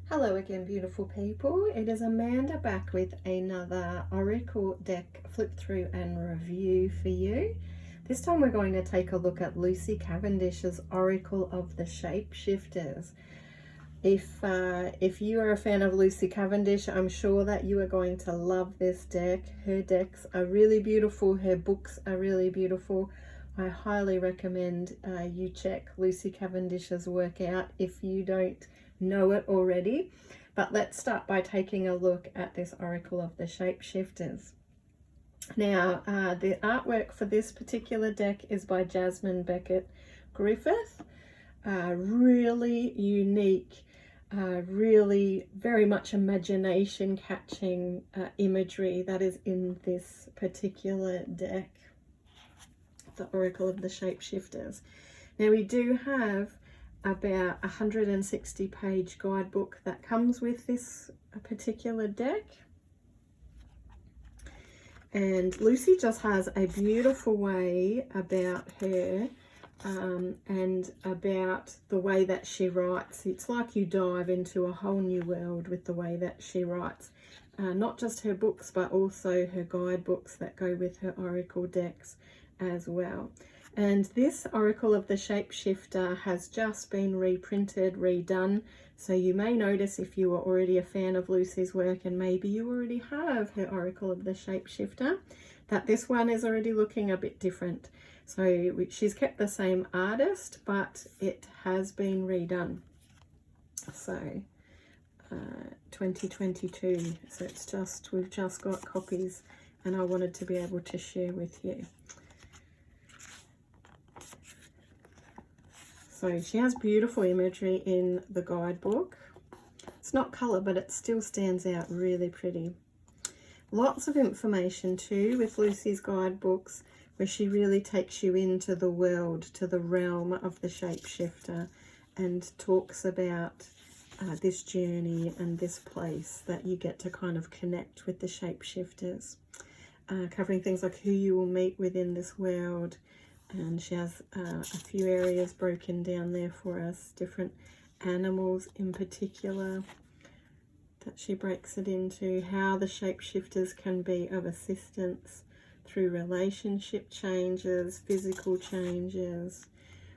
Hello again, beautiful people. It is Amanda back with another Oracle deck flip through and review for you. This time we're going to take a look at Lucy Cavendish's Oracle of the Shapeshifters. If you are a fan of Lucy Cavendish, I'm sure that you are going to love this deck. Her decks are really beautiful. Her books are really beautiful. I highly recommend you check Lucy Cavendish's work out if you don't know it already. But let's start by taking a look at this Oracle of the Shapeshifters. Now, the artwork for this particular deck is by Jasmine Beckett Griffith. Really unique, really very much imagination catching imagery that is in this particular deck, the Oracle of the Shapeshifters. Now we do have about 160 page guidebook that comes with this particular deck, and Lucy just has a beautiful way about her and about the way that she writes. It's like you dive into a whole new world with the way that she writes, not just her books but also her guidebooks that go with her Oracle decks as well. And this Oracle of the Shapeshifter has just been reprinted, redone. So you may notice, if you are already a fan of Lucy's work and maybe you already have her Oracle of the Shapeshifter, that this one is already looking a bit different. So she's kept the same artist, but it has been redone. So 2022. So we've just got copies and I wanted to be able to share with you. So she has beautiful imagery in the guidebook. It's not colour, but it still stands out really pretty. Lots of information too with Lucy's guidebooks, where she really takes you into the world, to the realm of the shapeshifter, and talks about this journey and this place that you get to kind of connect with the shapeshifters, covering things like who you will meet within this world. And she has a few areas broken down there for us, different animals in particular that she breaks it into, how the shapeshifters can be of assistance through relationship changes, physical changes,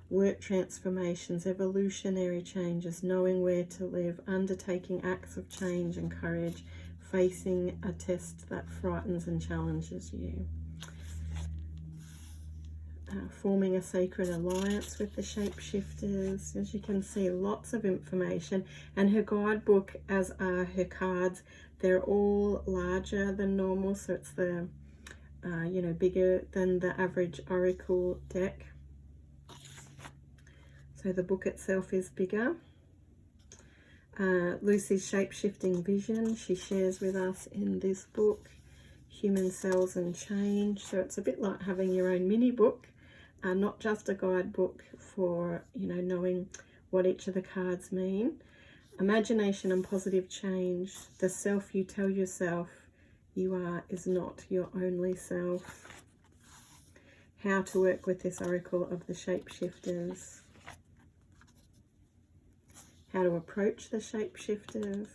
work transformations, evolutionary changes, knowing where to live, undertaking acts of change and courage, facing a test that frightens and challenges you. Forming a sacred alliance with the shapeshifters. As you can see, lots of information, and her guidebook, as are her cards, they're all larger than normal, so it's the bigger than the average Oracle deck. So the book itself is bigger. Lucy's shapeshifting vision she shares with us in this book, Human Cells and Change. So it's a bit like having your own mini book. Not just a guidebook for, knowing what each of the cards mean. Imagination and positive change. The self you tell yourself you are is not your only self. How to work with this Oracle of the Shapeshifters. How to approach the shapeshifters.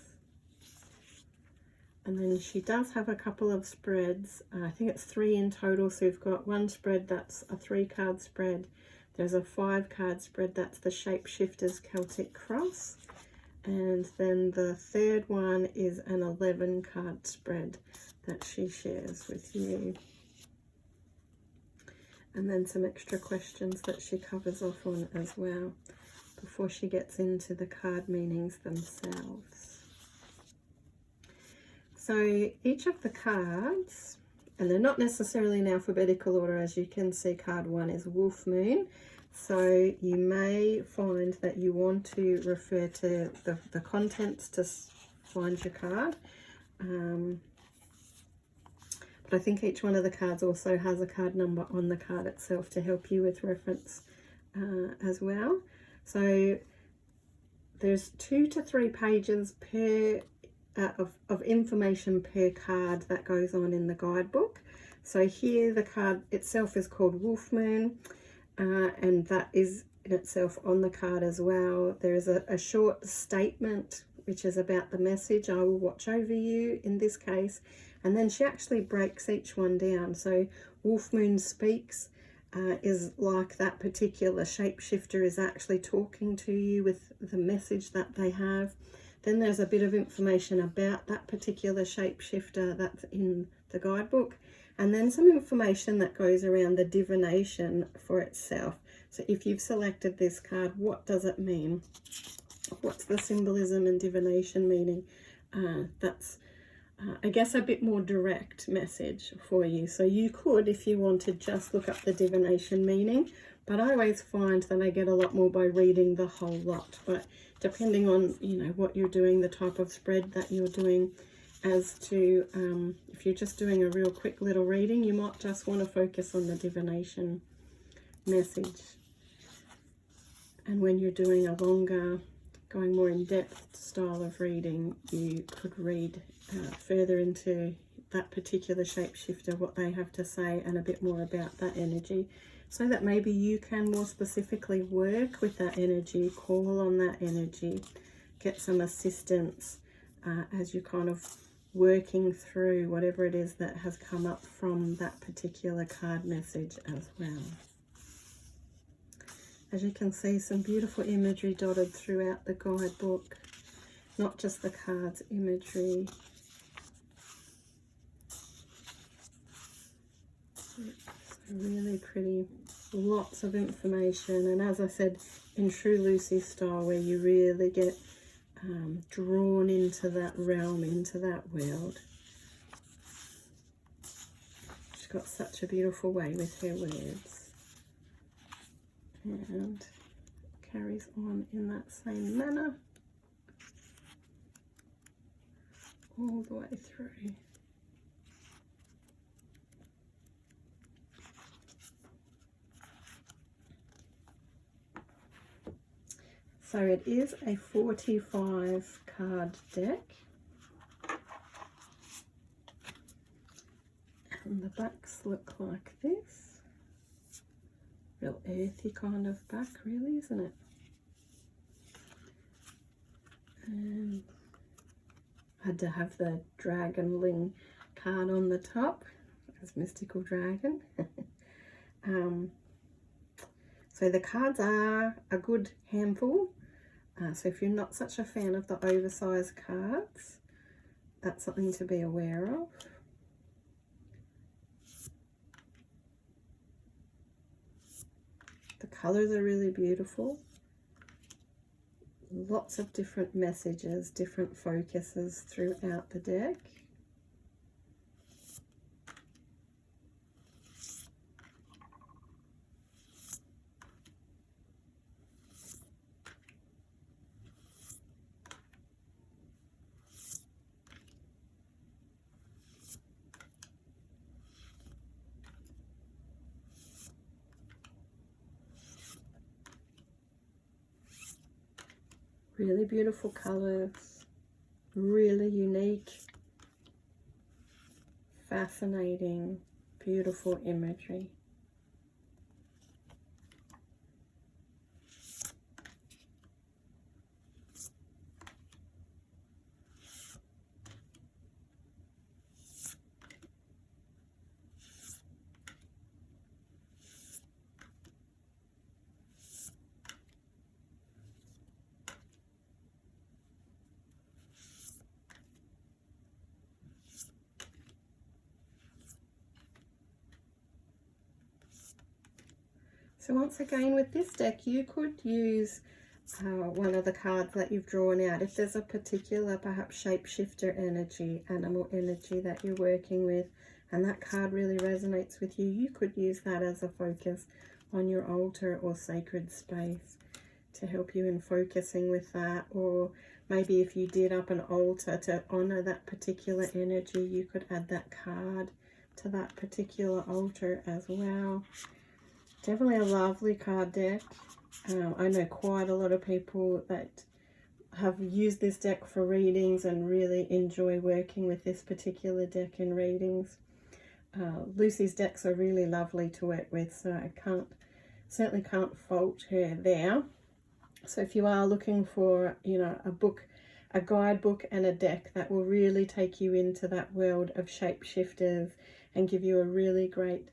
And then she does have a couple of spreads. I think it's 3 in total. So we've got one spread that's a 3-card spread. There's a 5-card spread that's the Shapeshifters Celtic Cross. And then the third one is an 11-card spread that she shares with you. And then some extra questions that she covers off on as well before she gets into the card meanings themselves. So each of the cards, and they're not necessarily in alphabetical order, as you can see, card 1 is Wolf Moon. So you may find that you want to refer to the contents to find your card. But I think each one of the cards also has a card number on the card itself to help you with reference as well. So there's 2 to 3 pages per of information per card that goes on in the guidebook. So here the card itself is called Wolf Moon, and that is in itself on the card as well. There is a short statement which is about the message, I will watch over you in this case. And then she actually breaks each one down. So Wolf Moon Speaks is like that particular shapeshifter is actually talking to you with the message that they have. Then there's a bit of information about that particular shapeshifter that's in the guidebook. And then some information that goes around the divination for itself. So if you've selected this card, what does it mean? What's the symbolism and divination meaning? That's, I guess, a bit more direct message for you. So you could, if you wanted, just look up the divination meaning. But I always find that I get a lot more by reading the whole lot. But depending on, you know, what you're doing, the type of spread that you're doing, as to if you're just doing a real quick little reading, you might just want to focus on the divination message. And when you're doing a longer, going more in-depth style of reading, you could read further into that particular shapeshifter, what they have to say, and a bit more about that energy, so that maybe you can more specifically work with that energy, call on that energy, get some assistance as you kind of working through whatever it is that has come up from that particular card message as well. As you can see, some beautiful imagery dotted throughout the guidebook, not just the cards imagery. Really pretty, lots of information, and as I said, in true Lucy style, where you really get drawn into that realm, into that world. She's got such a beautiful way with her words, and carries on in that same manner all the way through. So it is a 45 card deck, and the backs look like this. Real earthy kind of back, really, isn't it? And I had to have the dragonling card on the top as mystical dragon. So the cards are a good handful. So if you're not such a fan of the oversized cards, that's something to be aware of. The colours are really beautiful. Lots of different messages, different focuses throughout the deck. Really beautiful colours, really unique, fascinating, beautiful imagery. So once again, with this deck, you could use one of the cards that you've drawn out. If there's a particular, perhaps shapeshifter energy, animal energy that you're working with, and that card really resonates with you, you could use that as a focus on your altar or sacred space to help you in focusing with that. Or maybe if you did up an altar to honor that particular energy, you could add that card to that particular altar as well. Definitely a lovely card deck. I know quite a lot of people that have used this deck for readings and really enjoy working with this particular deck in readings. Lucy's decks are really lovely to work with, so I certainly can't fault her there. So if you are looking for, you know, a book, a guidebook and a deck that will really take you into that world of shapeshifters and give you a really great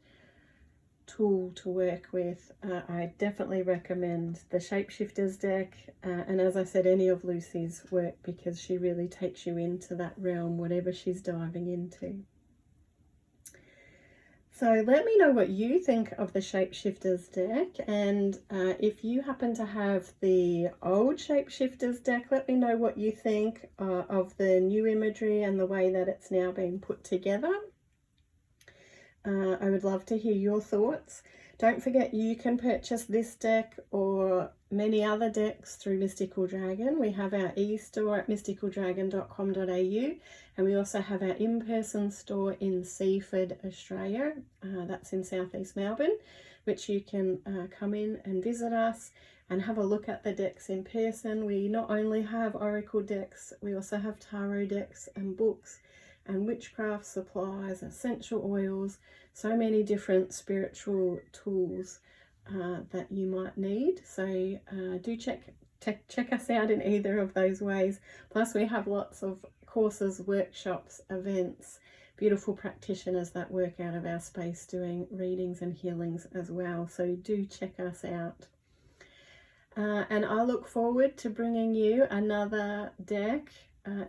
tool to work with. I definitely recommend the Shapeshifters deck, and as I said, any of Lucy's work, because she really takes you into that realm, whatever she's diving into. So let me know what you think of the Shapeshifters deck, and if you happen to have the old Shapeshifters deck, let me know what you think of the new imagery and the way that it's now been put together. I would love to hear your thoughts. Don't forget, you can purchase this deck or many other decks through Mystical Dragon. We have our e-store at mysticaldragon.com.au, and we also have our in-person store in Seaford, Australia. That's in southeast Melbourne, which you can come in and visit us and have a look at the decks in person. We not only have oracle decks, we also have tarot decks and books and witchcraft supplies, essential oils, so many different spiritual tools that you might need. So do check us out in either of those ways. Plus we have lots of courses, workshops, events, beautiful practitioners that work out of our space doing readings and healings as well. So do check us out. And I look forward to bringing you another deck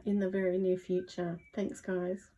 in the very near future. Thanks, guys.